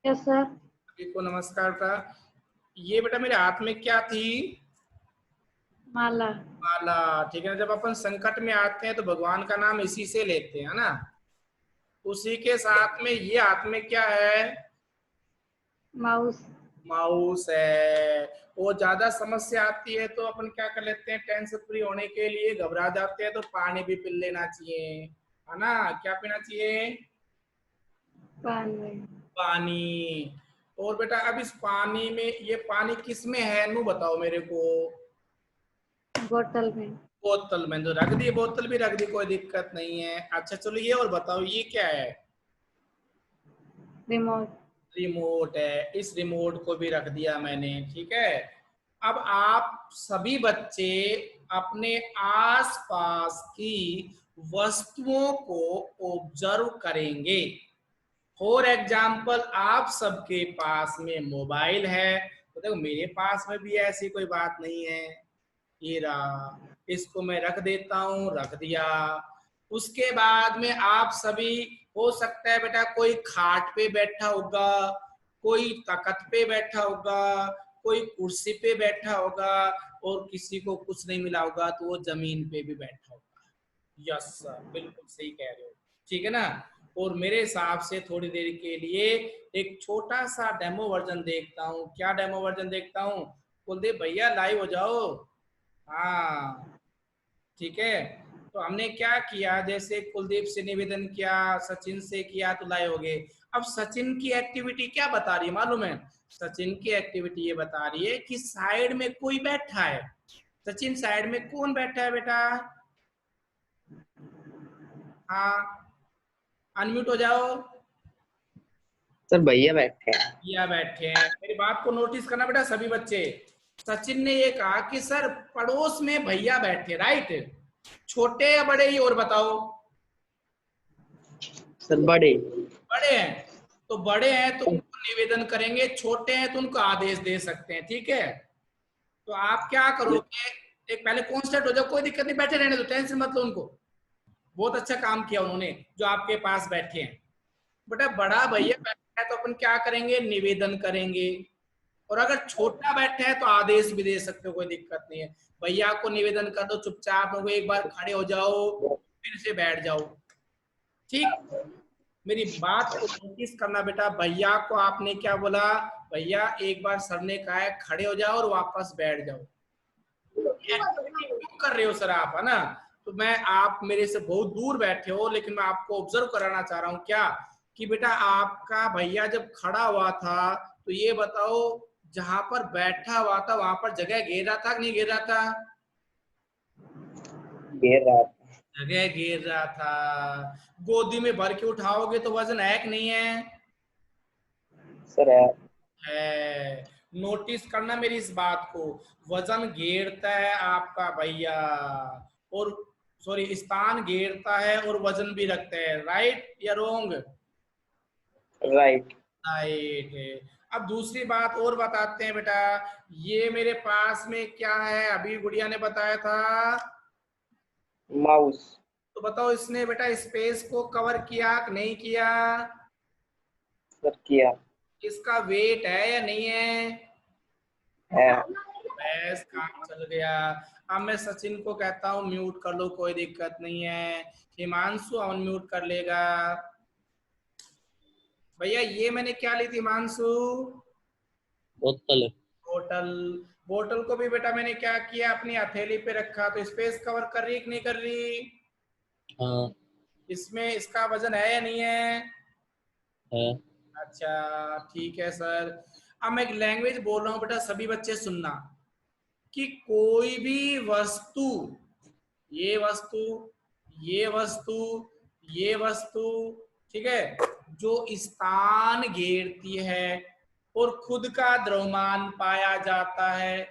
Yes sir. सभी को नमस्कार बेटा। ये बेटा मेरे हाथ में क्या थी? माला। माला। ठीक है ना, जब अपन संकट में आते हैं तो भगवान का नाम इसी से लेते हैं ना। उसी के साथ में ये हाथ में क्या है? माउस। माउस है। वो ज्यादा समस्या आती है तो अपन क्या कर लेते हैं, टेंशन फ्री होने के लिए घबरा जाते हैं तो पानी भी पी लेना चाहिए, है ना। क्या पीना चाहिए? पानी। पानी। और बेटा अब इस पानी में, ये पानी किस में है नू बताओ मेरे को। बोतल में। बोतल में तो रख दी, बोतल भी रख दी, कोई दिक्कत नहीं है। अच्छा चलो ये और बताओ, ये क्या है? रिमोट। रिमोट है। इस रिमोट को भी रख दिया मैंने, ठीक है। अब आप सभी बच्चे अपने आसपास की वस्तुओं को ऑब्जर्व करेंगे। फॉर एग्जाम्पल आप सबके पास में मोबाइल है, तो देखो मेरे पास में भी ऐसी कोई बात नहीं है। ये रहा, इसको मैं रख देता हूँ, रख दिया। उसके बाद में आप सभी, हो सकता है बेटा कोई खाट पे बैठा होगा, कोई तख्त पे बैठा होगा, कोई कुर्सी पे बैठा होगा, और किसी को कुछ नहीं मिला होगा तो वो जमीन पे भी बैठा होगा। यस सर, बिल्कुल सही कह रहे हो। ठीक है ना। और मेरे हिसाब से थोड़ी देर के लिए एक छोटा सा डेमो वर्जन देखता हूँ। क्या डेमो वर्जन देखता हूँ? कुलदीप भैया लाइव हो जाओ। हाँ, ठीक है। तो हमने क्या किया, जैसे कुलदीप से निवेदन किया, सचिन से किया, तो लाए हो गए। अब सचिन की एक्टिविटी क्या बता रही है मालूम है? सचिन की एक्टिविटी ये बता रही है कि साइड में कोई बैठा है। सचिन साइड में कौन बैठा है बेटा? हाँ, अनम्यूट हो जाओ। सर भैया बैठे हैं। भैया बैठे हैं। मेरी बात को नोटिस करना बेटा सभी बच्चे। सचिन ने ये कहा कि सर पड़ोस में भैया बैठे, राइट। छोटे या बड़े, ये और बताओ। सर बड़े। बड़े हैं। तो बड़े हैं तो उनको निवेदन करेंगे, छोटे हैं तो उनको आदेश दे सकते हैं, ठीक है। तो आप क्या करोगे, एक पहले कॉन्सेंट्रेट हो जाओ, कोई दिक्कत नहीं, बैठे रहने दो, टेंशन मत लो उनको। बहुत अच्छा काम किया उन्होंने जो आपके पास बैठे हैं। बेटा बड़ा भैया बैठा है तो अपन क्या करेंगे, निवेदन करेंगे। और अगर छोटा बैठा है तो आदेश भी दे सकते हो, कोई दिक्कत नहीं है। भैया को निवेदन कर दो, चुपचाप हो, एक बार खड़े हो जाओ, फिर से बैठ जाओ। ठीक। मेरी बात को नोटिस करना बेटा। भैया को आपने क्या बोला? भैया एक बार सर ने कहा है खड़े हो जाओ और वापस बैठ जाओ। एक्टिविटी क्यों कर रहे हो सर आप, है ना। तो मैं, आप मेरे से बहुत दूर बैठे हो लेकिन मैं आपको ऑब्जर्व कराना चाह रहा हूँ क्या, कि बेटा आपका भैया जब खड़ा हुआ था तो ये बताओ, जहां पर बैठा हुआ था वहां पर जगह घेर रहा था कि नहीं घेर रहा था? घेर रहा था। जगह घेर रहा था। गोदी में भर के उठाओगे तो वजन है कि नहीं है? सर है। है। नोटिस करना मेरी इस बात को। वजन घेरता है आपका भैया, और सॉरी स्थान घेरता है और वजन भी रखता है, राइट या रॉन्ग? राइट। राइट है। अब दूसरी बात और बताते हैं बेटा। ये मेरे पास में क्या है, अभी गुड़िया ने बताया था। माउस। तो बताओ इसने बेटा स्पेस को कवर किया कि नहीं किया? सर किया। इसका वेट है या नहीं है? है। बस काम चल गया। अब मैं सचिन को कहता हूँ म्यूट कर लो, कोई दिक्कत नहीं है। हिमांशु अनम्यूट कर लेगा। भैया ये मैंने क्या ली थी हिमांशु? बोतल। बोतल। बोतल को भी बेटा मैंने क्या किया, अपनी हथेली पे रखा, तो स्पेस कवर कर रही कि नहीं कर रही? हाँ। इसमें इसका वजन है या नहीं है? है। अच्छा ठीक है सर। अब मैं एक लैंग्वेज बोल रहा हूँ बेटा, सभी बच्चे सुनना। कि कोई भी वस्तु, ये वस्तु, ये वस्तु, ये वस्तु, ठीक है, जो स्थान घेरती है और खुद का द्रव्यमान पाया जाता है,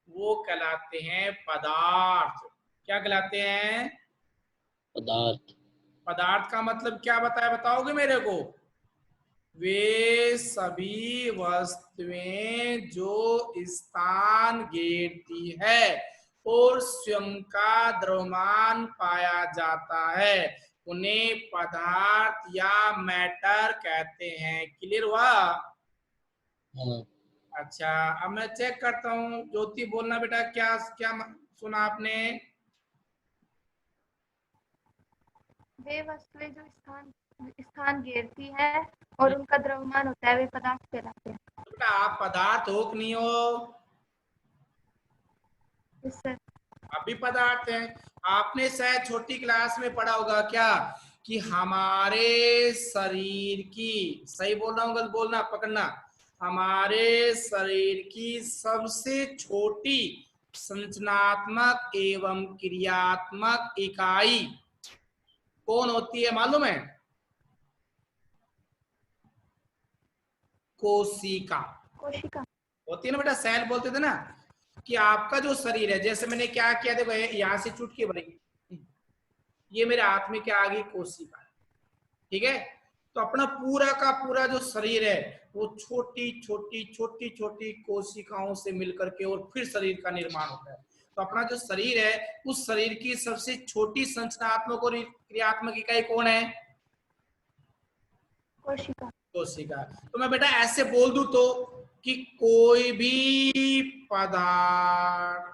वो कहलाते हैं पदार्थ। क्या कहलाते हैं? पदार्थ। पदार्थ का मतलब क्या बताया, बताओगे मेरे को? वे सभी वस्तुएं जो स्थान घेरती है और स्वयं का द्रव्यमान पाया जाता है, उन्हें पदार्थ या मैटर कहते हैं। क्लियर हुआ? हाँ। अच्छा, अब मैं चेक करता हूँ। ज्योति बोलना बेटा, क्या क्या सुना आपने? वे वस्तुएं जो स्थान स्थान घेरती है और उनका द्रव्यमान होता है, वे पदार्थ कहलाते हैं। तो बेटा आप पदार्थ हो कि नहीं हो? Yes sir. आप भी पदार्थ हैं। आपने शायद छोटी क्लास में पढ़ा होगा क्या कि हमारे शरीर की, सही बोल रहा हूँ गलत बोलना पकड़ना, हमारे शरीर की सबसे छोटी संरचनात्मक एवं क्रियात्मक इकाई कौन होती है मालूम है? कोशिका कोशिका। होती है ना बेटा। सेल बोलते थे ना कि आपका जो शरीर है, जैसे मैंने क्या किया, देखो यहाँ से चुटकी बनेगी, ये मेरे हाथ में क्या आ गई? कोशिका। ठीक है, तो अपना पूरा का पूरा जो शरीर है वो छोटी छोटी छोटी छोटी कोशिकाओं से मिलकर के और फिर शरीर का निर्माण होता है। तो अपना जो शरीर है, उस शरीर की सबसे छोटी संरचनात्मक और क्रियात्मक इकाई कौन है? कोशिका। कोशिका। तो मैं बेटा ऐसे बोल दूं तो कि कोई भी पदार्थ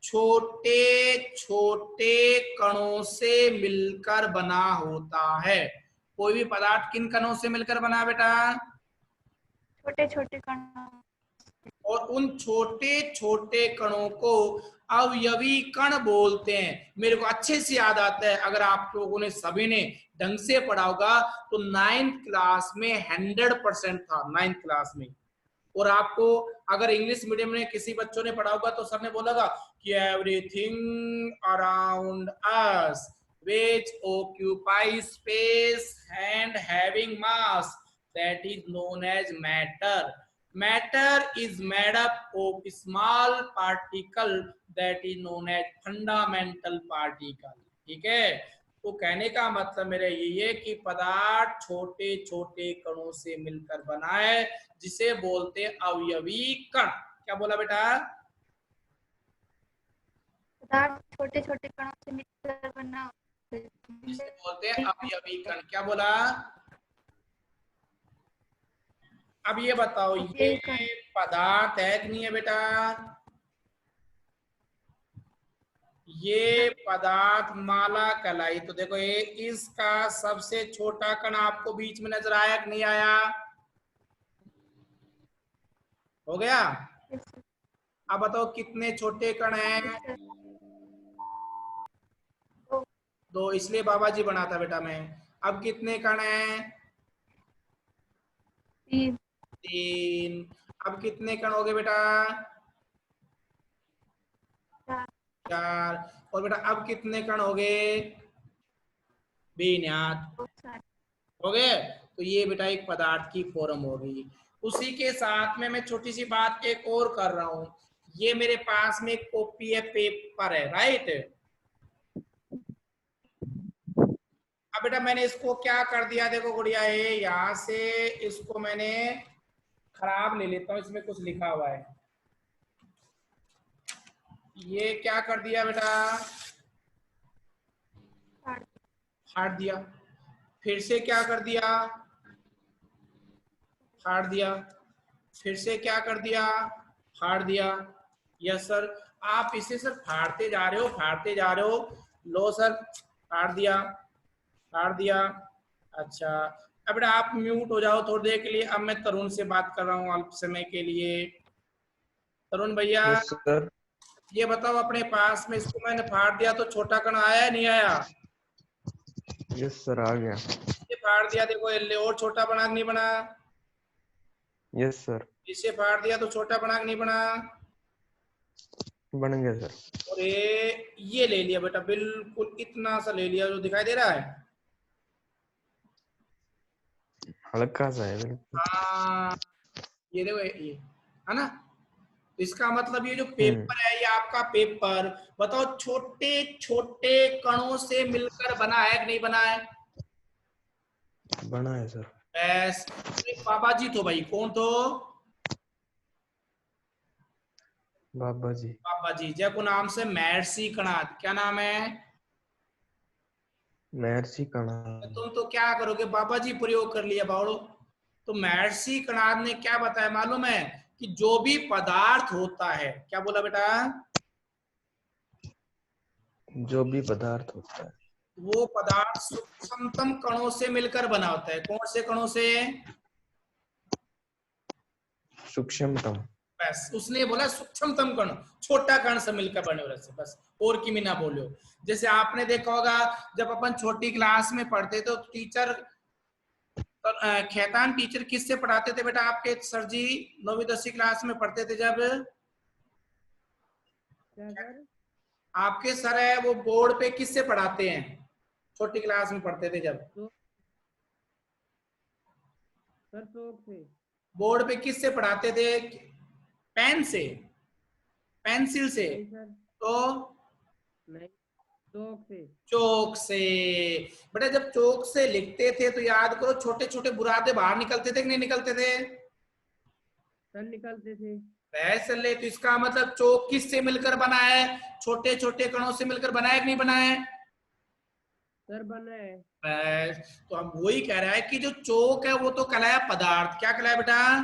छोटे छोटे कणों से मिलकर बना होता है। कोई भी पदार्थ किन कणों से मिलकर बना बेटा? छोटे छोटे कण। और उन छोटे छोटे कणों को अवयवी कण बोलते हैं। मेरे को अच्छे से याद आता है, अगर आप लोगों ने सभी ने ढंग से पढ़ा होगा तो 9th क्लास में 100% था, 9th क्लास में। और आपको अगर इंग्लिश मीडियम में किसी बच्चों ने पढ़ा होगा तो सर ने बोला कि everything around us which occupies space and having mass, that is known as matter. Matter is made up of small particle that is known as fundamental particle. ठीक है, तो कहने का मतलब मेरा यही है कि पदार्थ छोटे छोटे कणों से मिलकर बना है, जिसे बोलते हैं अवयवी कण। क्या बोला बेटा? पदार्थ छोटे छोटे कणों से मिलकर बना, जिसे बोलते हैं अवयवी कण। क्या बोला? अब ये बताओ, ये पदार्थ है कि नहीं है बेटा? ये पदार्थ माला कहलाई। तो देखो ये इसका सबसे छोटा कण आपको बीच में नजर आया कि नहीं आया? हो गया। अब बताओ कितने छोटे कण हैं? दो, इसलिए बाबा जी बनाता बेटा मैं। अब कितने कण हैं? 3। अब कितने कण हो गए बेटा? 4। और बेटा अब कितने कण हो गए? बेन्यात हो गए। तो ये बेटा एक पदार्थ की फॉर्म हो गई। उसी के साथ में मैं छोटी सी बात एक और कर रहा हूं। ये मेरे पास में एक कॉपी है, पेपर है, राइट? अब बेटा मैंने इसको क्या कर दिया, देखो गुड़िया, है यहां से इसको मैंने खराब ले लेता हूं, इसमें कुछ लिखा हुआ है। ये क्या कर दिया बेटा? फाड़ दिया। फिर से क्या कर दिया? फाड़ दिया। फिर से क्या कर दिया? फाड़ दिया। Yes sir. आप इसे सर फाड़ते जा रहे हो, फाड़ते जा रहे हो। लो सर, फाड़ दिया, फाड़ दिया। अच्छा, अब बेटा आप म्यूट हो जाओ थोड़ी देर के लिए। अब मैं तरुण से बात कर रहा हूँ अल्प समय के लिए। तरुण भैया, यस सर। ये बताओ, अपने पास में इसको मैंने फाड़ दिया तो छोटा कण आया नहीं आया? यस सर, आ गया। ये फाड़ दिया, देखो ये और छोटा बना कि नहीं बना? Yes sir. इसे फाड़ दिया तो छोटा बना कि नहीं बना? बन गया सर। और ये ले लिया बेटा, बिल्कुल इतना सा ले लिया जो दिखाई दे रहा है। हल्का सा है बिल्कुल। हाँ, ये देखो ये है ना। इसका मतलब ये जो पेपर है, ये आपका पेपर, बताओ छोटे छोटे कणों से मिलकर बना है कि नहीं बना है? बना है सर। बस। बाबा जी तो भाई कौन तो? बाबा जी। बाबा जी। जब नाम से महर्षि कणाद। क्या नाम है? महर्षि कणा। तुम तो क्या करोगे, बाबा जी प्रयोग कर लिया बावड़ो। तो महर्षि कणाद ने क्या बताया मालूम है कि जो भी पदार्थ होता है, क्या बोला बेटा, जो भी पदार्थ होता है वो पदार्थ सूक्ष्मतम कणों से मिलकर बना होता है। कौन से कणों से? सूक्ष्मतम। बस उसने बोला सूक्ष्मतम कण, छोटा कण से मिलकर बने वाले से, बस और की भी ना बोलो। जैसे आपने देखा होगा जब अपन छोटी क्लास में पढ़ते तो टीचर खैतान टीचर किससे पढ़ाते थे बेटा आपके सर जी 9वीं 10वीं क्लास में पढ़ते थे जब? आपके सर है वो बोर्ड पे किससे पढ़ाते हैं छोटी क्लास में पढ़ते थे जब? सर चौक से। बोर्ड पे किससे पढ़ाते थे? पेन से, पेंसिल से? नहीं सर, तो नहीं, चौक से। चौक से। बेटा जब चौक से लिखते थे तो याद करो छोटे छोटे बुरादे बाहर निकलते थे कि नहीं निकलते थे? सर निकलते थे। वैसे ले, तो इसका मतलब चौक किससे मिलकर बना है? छोटे छोटे कणों से मिलकर बना है कि नहीं बना है? सर बना है। बस, तो हम वही कह रहा है कि जो चौक है वो तो कहलाया पदार्थ। क्या कहलाया बेटा?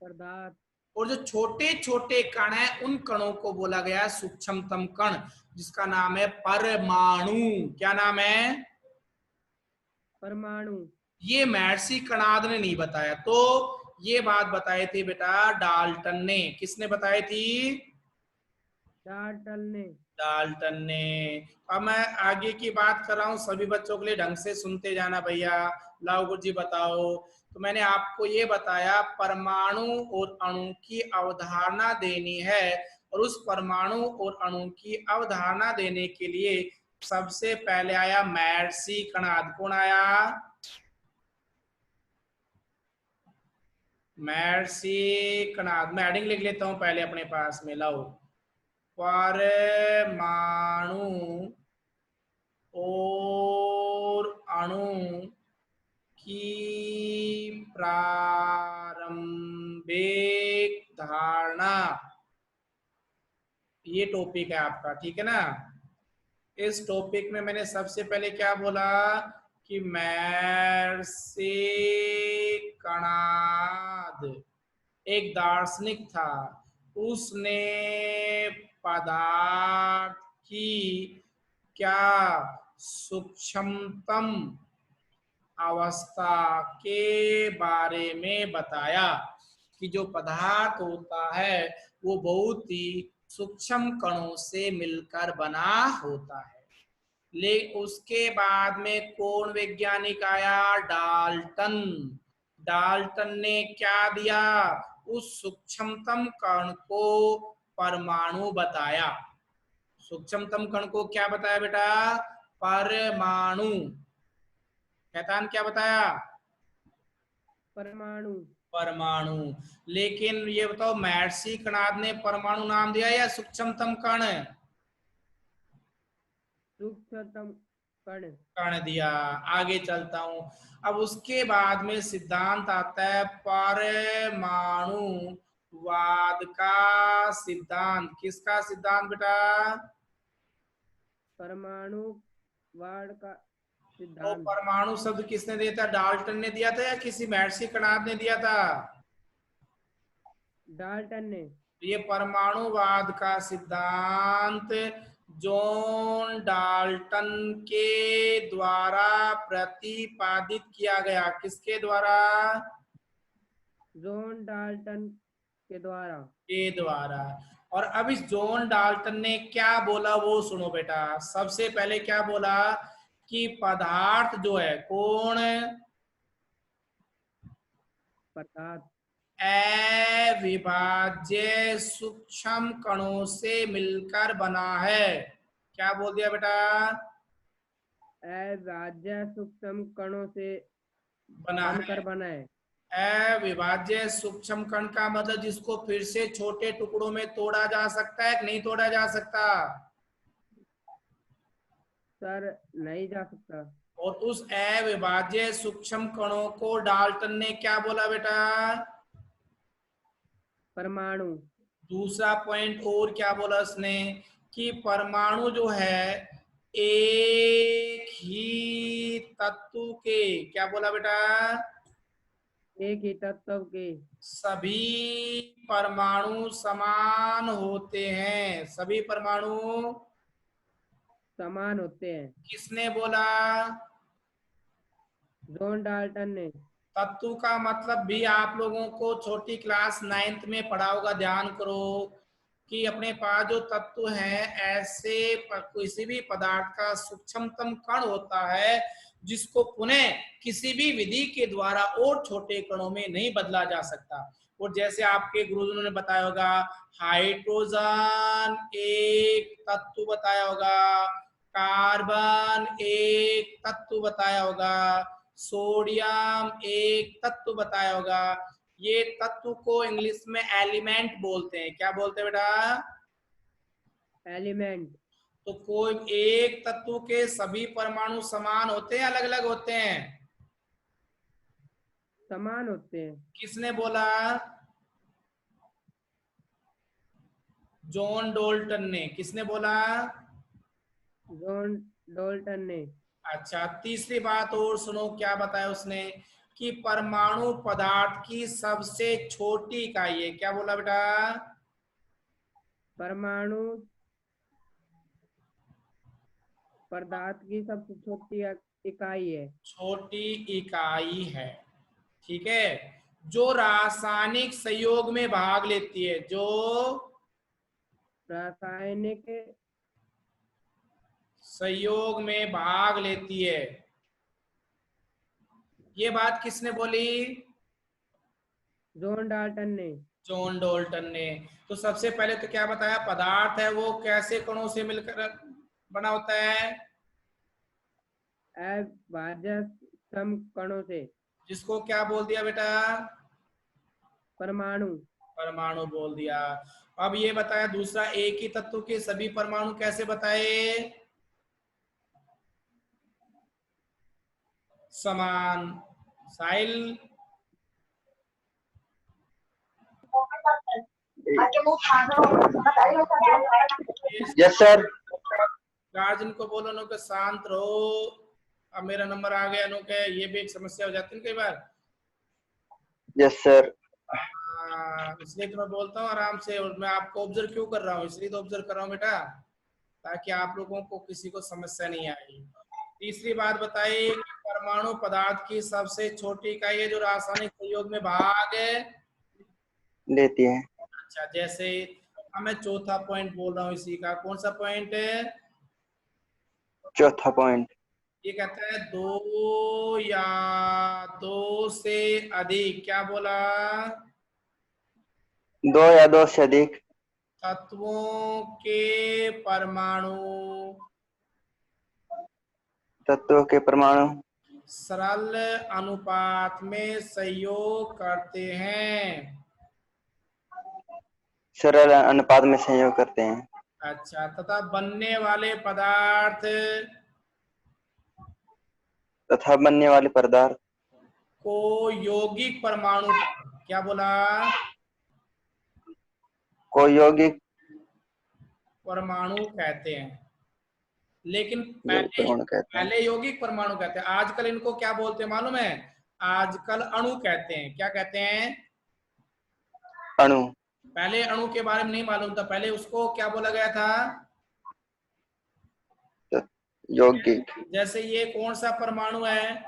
पदार्थ। और जो छोटे छोटे कण है उन कणों को बोला गया सूक्ष्मतम कण, जिसका नाम है परमाणु। क्या नाम है? परमाणु। ये महर्षि कणाद ने नहीं बताया, तो ये बात बताई थी बेटा डाल्टन ने। किसने बताई थी? डाल्टन ने। डाल्टन ने। अब मैं आगे की बात कर रहा हूं, सभी बच्चों के लिए ढंग से सुनते जाना भैया। लाओ गुरु जी बताओ। तो मैंने आपको ये बताया परमाणु और अणु की अवधारणा देनी है, और उस परमाणु और अणु की अवधारणा देने के लिए सबसे पहले आया महर्षि कणाद। कौन आया? महर्षि कणाद। मैं हेडिंग लिख लेता हूं पहले अपने पास में, लाओ। परमाणु और अणु की प्रारंभिक धारणा, ये टॉपिक है आपका, ठीक है ना। इस टॉपिक में मैंने सबसे पहले क्या बोला कि महर्षि कणाद एक दार्शनिक था, उसने पदार्थ की क्या सूक्ष्मतम अवस्था के बारे में बताया कि जो पदार्थ होता है वो बहुत ही सूक्ष्म कणों से मिलकर बना होता है। ले उसके बाद में कौन वैज्ञानिक आया? डाल्टन। डाल्टन ने क्या दिया? उस सूक्ष्मतम कण को परमाणु बताया। सूक्ष्मतम कण को क्या बताया बेटा? परमाणु। शैतान क्या बताया? परमाणु। परमाणु। लेकिन ये बताओ महर्षि कणाद ने परमाणु नाम दिया या सूक्ष्मतम कण? सूक्ष्मतम कण। कण दिया। आगे चलता हूं। अब उसके बाद में सिद्धांत आता है परमाणुवाद का सिद्धांत। किसका सिद्धांत बेटा? परमाणुवाद का तो सिद्धांत। परमाणु शब्द किसने दिया था? डाल्टन ने दिया था या किसी महर्षि कणाद ने दिया था? डाल्टन ने। ये परमाणुवाद का सिद्धांत जॉन डाल्टन के द्वारा प्रतिपादित किया गया। किसके द्वारा? जॉन डाल्टन के द्वारा। के द्वारा। और अब इस जॉन डाल्टन ने क्या बोला वो सुनो बेटा। सबसे पहले क्या बोला कि पदार्थ जो है, कौन? पदार्थ अविभाज्य सूक्ष्म कणों से मिलकर बना है। क्या बोल दिया बेटा? अविभाज्य सूक्ष्म कणों से बना बनकर है। बना है। अविभाज्य सूक्ष्म कण का मतलब जिसको फिर से छोटे टुकड़ों में तोड़ा जा सकता है कि नहीं तोड़ा जा सकता? सर नहीं जा सकता। और उस अविभाज्य सूक्ष्म कणों को डाल्टन ने क्या बोला बेटा? परमाणु। दूसरा पॉइंट और क्या बोला उसने कि परमाणु जो है एक ही तत्व के, क्या बोला बेटा? एक ही तत्व के सभी परमाणु समान होते हैं। सभी परमाणु समान होते हैं। किसने बोला? जॉन डाल्टन ने। तत्व का मतलब भी आप लोगों को छोटी क्लास 9th में पढ़ा होगा, ध्यान करो कि अपने पास जो तत्व है ऐसे किसी भी पदार्थ का सूक्ष्मतम कण होता है जिसको पुनः किसी भी विधि के द्वारा और छोटे कणों में नहीं बदला जा सकता। और जैसे आपके गुरुजनों ने बताया होगा, हाइड्रोजन एक तत्व बताया होगा, कार्बन एक तत्व बताया होगा, सोडियम एक तत्व बताया होगा। ये तत्व को इंग्लिश में एलिमेंट बोलते हैं। क्या बोलते हैं बेटा? एलिमेंट। तो कोई एक तत्व के सभी परमाणु समान होते हैं, अलग अलग होते हैं? समान होते हैं। किसने बोला? जॉन डाल्टन ने। किसने बोला? जॉन डाल्टन ने। अच्छा, तीसरी बात और सुनो, क्या बताया उसने कि परमाणु पदार्थ की सबसे छोटी इकाई है। क्या बोला बेटा? परमाणु पदार्थ की सबसे छोटी इकाई है। छोटी इकाई है, ठीक है, जो रासायनिक संयोग में भाग लेती है। जो रासायनिक संयोग में भाग लेती है। ये बात किसने बोली? जॉन डाल्टन ने। जॉन डाल्टन ने। तो सबसे पहले तो क्या बताया? पदार्थ है वो कैसे कणों से मिलकर बना होता है? अविभाज्य सम कणों से। जिसको क्या बोल दिया बेटा? परमाणु। परमाणु बोल दिया। अब ये बताया दूसरा, एक ही तत्व के सभी परमाणु कैसे बताए? समान। साहिल? Yes sir. गार्जियन को बोलो नो के शांत रहो। अब मेरा नंबर आ गया नो के, ये भी एक समस्या हो जाती है कई बार। Yes sir. इसलिए तो मैं बोलता हूँ आराम से, और मैं आपको ऑब्जर्व क्यों कर रहा हूँ? इसलिए तो ऑब्जर्व कर रहा हूँ बेटा, ताकि आप लोगों को किसी को समस्या नहीं आएगी। तीसरी बात बताइए कि परमाणु पदार्थ की सबसे छोटी इकाई है जो रासायनिक संयोग में भाग लेती है। अच्छा, जैसे मैं चौथा पॉइंट बोल रहा हूँ इसी का। कौन सा पॉइंट है? चौथा पॉइंट। ये कहता है दो या दो से अधिक। क्या बोला? दो या दो से अधिक तत्वों के परमाणु सरल अनुपात में सहयोग करते हैं। सरल अनुपात में संयोग करते हैं। अच्छा, तथा बनने वाले पदार्थ को यौगिक परमाणु, क्या बोला? को यौगिक परमाणु कहते हैं। लेकिन परमाणु कहते हैं। पहले यौगिक परमाणु कहते हैं। आजकल इनको क्या बोलते हैं मालूम है? आजकल अणु कहते हैं। क्या कहते हैं? अणु। पहले अणु के बारे में नहीं मालूम था, पहले उसको क्या बोला गया था? यौगिक। जैसे ये कौन सा परमाणु है?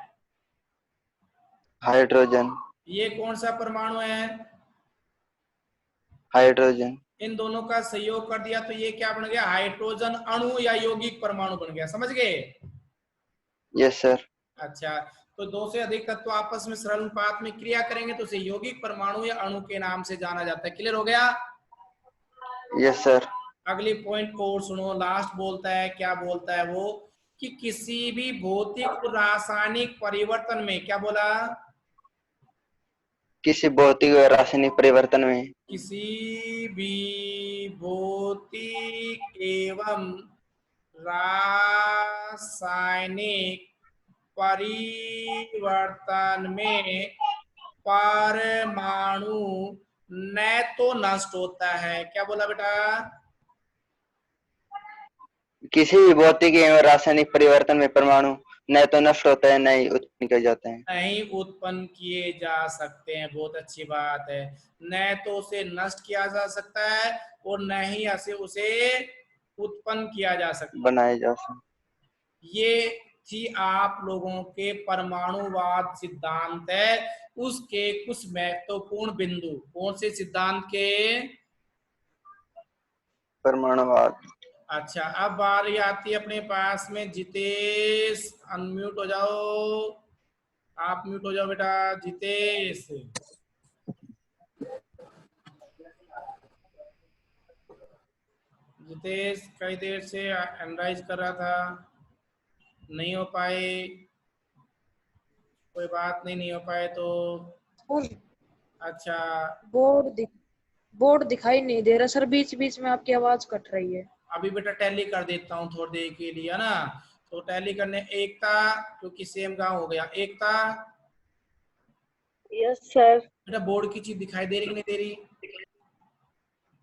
हाइड्रोजन। ये कौन सा परमाणु है? हाइड्रोजन। इन दोनों का संयोग कर दिया तो ये क्या बन गया? हाइड्रोजन अणु या यौगिक परमाणु बन गया। समझ गए? Yes sir. अच्छा, तो दो से अधिक तत्व आपस में सरल अनुपात में क्रिया करेंगे तो उसे यौगिक परमाणु या अणु के नाम से जाना जाता है। क्लियर हो गया? Yes sir. अगली पॉइंट को सुनो, लास्ट बोलता है, क्या बोलता है वो, कि किसी भी भौतिक और रासायनिक परिवर्तन में, क्या बोला? किसी भौतिक और रासायनिक परिवर्तन में किसी भी भौतिक एवं रासायनिक परिवर्तन में परमाणु न तो नष्ट होता है। क्या बोला बेटा? किसी भी भौतिक एवं रासायनिक परिवर्तन में परमाणु न तो नष्ट होता है, न ही उत्पन्न किए जाते हैं। नहीं उत्पन्न किए जा सकते हैं, बहुत अच्छी बात है। न तो उसे नष्ट किया जा सकता है और न ही उसे उत्पन्न किया जा सकता है। बनाए जा सकते। ये थी आप लोगों के परमाणुवाद सिद्धांत है, उसके कुछ महत्वपूर्ण बिंदु। कौन से सिद्धांत के? परमाणुवाद। अच्छा, अब बारी आती है अपने पास में जितेश, अनम्यूट हो जाओ। आप म्यूट हो जाओ बेटा, जितेश। जितेश कई देर से एनालाइज कर रहा था, नहीं हो पाए, कोई बात नहीं, नहीं हो पाए तो अच्छा। बोर्ड दिखाई नहीं दे रहा सर, बीच बीच में आपकी आवाज कट रही है। अभी बेटा टैली कर देता हूँ थोड़ी देर के लिए, है ना। तो टैली करने एकता, क्योंकि सेम गांव हो गया। एकता, यस सर। बेटा बोर्ड की चीज दिखाई दे रही कि नहीं दे रही?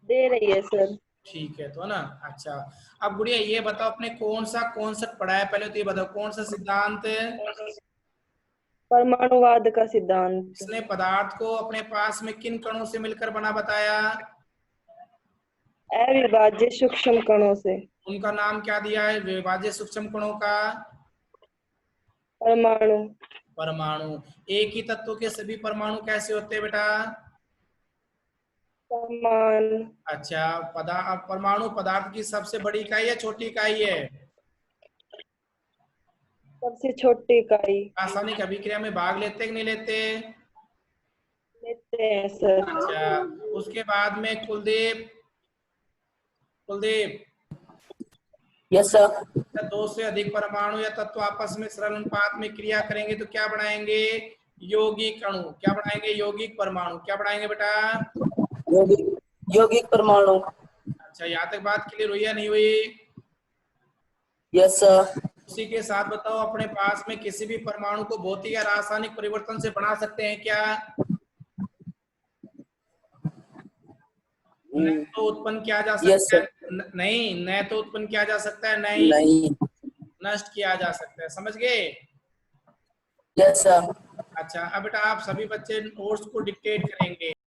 दे रही है सर। ठीक है, तो ना अच्छा। अब गुड़िया ये बताओ, अपने कौन सा कॉन्सेप्ट पढ़ा है पहले तो ये बताओ, कौन सा सिद्धांत? परमाणुवाद का सिद्धांत। इसने पदार्थ को अपने पास में किन कणों से मिलकर बना बताया? अविभाज्य सूक्ष्म कणों से। उनका नाम क्या दिया है विभाज्य सूक्ष्म कणों का? परमाणु। परमाणु। एक ही तत्व के सभी परमाणु कैसे होते हैं बेटा? समान। अच्छा, परमाणु पदार्थ की सबसे बड़ी इकाई है, छोटी इकाई है? सबसे छोटी इकाई। रासायनिक अभिक्रिया में भाग लेते कि नहीं लेते? लेते हैं सर। अच्छा, उसके बाद में कुलदीप, यस सर। दो से अधिक परमाणु या तत्व आपस में सरल अनुपात में क्रिया करेंगे तो क्या बनाएंगे? यौगिक अणु। क्या बनाएंगे? यौगिक परमाणु। क्या बनाएंगे बेटा? यौगिक परमाणु। अच्छा, यहाँ तक बात क्लियर हुई या नहीं हुई? Yes sir. उसी के साथ बताओ, अपने पास में किसी भी परमाणु को भौतिक या रासायनिक परिवर्तन से बना सकते हैं क्या? न तो उत्पन्न किया जा सकता है, नहीं, न तो उत्पन्न किया जा सकता है, नहीं नष्ट किया जा सकता है। समझ गए? Yes sir. अच्छा, अब बेटा आप सभी बच्चे नोट्स को डिक्टेट करेंगे।